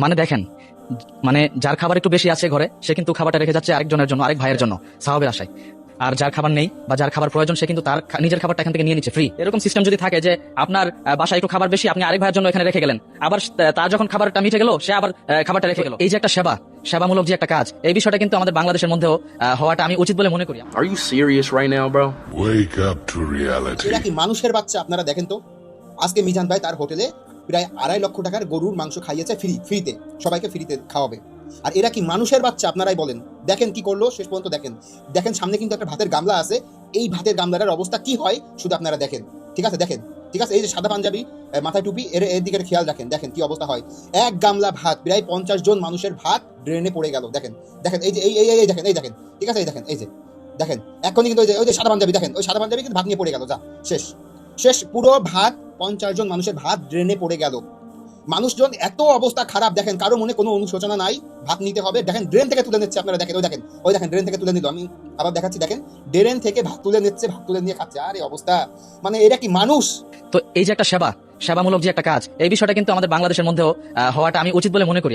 মানে দেখেন, মানে যার খাবার একটু বেশি আছে ঘরে, সে কিন্তু খাবারটা রেখে যাচ্ছে আরেকজনের জন্য, আরেক ভাইয়ের জন্য, সাহাবের আশায়। আর যার খাবার নেই বা যার খাবার প্রয়োজন, সে কিন্তু তার নিজের খাবারটা এখান থেকে নিয়ে নিচ্ছে ফ্রি। এরকম সিস্টেম যদি থাকে যে আপনার বাসায় একটু খাবার বেশি, আপনি আরেক ভাইয়ের জন্য এখানে রেখে গেলেন, আবার তার যখন খাবারটা মিটে গেল, সে আবার খাবারটা রেখে গেল, এই যে একটা সেবামূলক যে একটা কাজ, এই বিষয়টা কিন্তু আমাদের বাংলাদেশের মধ্যেও হওয়াটা আমি উচিত বলে মনে করি। Are you serious right now, bro? Wake up to reality. এরা কি মানুষের বাচ্চা? আপনারা দেখেন তো, আজকে মিজান ভাই তার হোটেলে প্রায় 2.5 লক্ষ টাকার গরুর মাংস খাইয়েছে ফ্রিতে, সবাইকে ফ্রিতে খাওয়াবে। আর এরা কি মানুষের বাচ্চা? আপনারাই বলেন। দেখেন কি করলো শেষ পর্যন্ত, দেখেন সামনে কিন্তু একটা ভাতের গামলা আছে, এই ভাতের গামলাটার অবস্থা কি হয় শুধু আপনারা দেখেন। ঠিক আছে, দেখেন, ঠিক আছে, এই যে সাদা পাঞ্জাবি, মাথায় টুপি, এর দিকে খেয়াল রাখেন, দেখেন কি অবস্থা হয়। এক গামলা ভাত, প্রায় 50 জন মানুষের ভাত ড্রেনে পড়ে গেল। দেখেন দেখেন, এই যে এই দেখেন, এই দেখেন, ঠিক আছে, এই দেখেন, এই যে দেখেন, এখনই কিন্তু ওই যে সাদা পাঞ্জাবি, দেখেন ওই সাদা পাঞ্জাবি কিন্তু ভাত নিয়ে পড়ে গেল, যা শেষ পুরো ভাত, 50 জন মানুষের ভাত ড্রেনে পড়ে গেল। মানুষজন এত অবস্থা খারাপ, দেখেন কারো মনে কোনো অনুশোচনা নাই, ভাত নিতে হবে, দেখেন ড্রেন থেকে তুলে নিচ্ছে। আপনারা দেখেন, ওই দেখেন ড্রেন থেকে তুলে নিল, আমি আবার দেখাচ্ছি, দেখেন ড্রেন থেকে ভাত তুলে নিচ্ছে, ভাত তুলে নিয়ে খাচ্ছে। আরে অবস্থা, মানে এরা কি মানুষ? তো এই যে একটা সেবামূলক যে একটা কাজ, এই বিষয়টা কিন্তু আমাদের বাংলাদেশের মধ্যেও হওয়াটা আমি উচিত বলে মনে করি।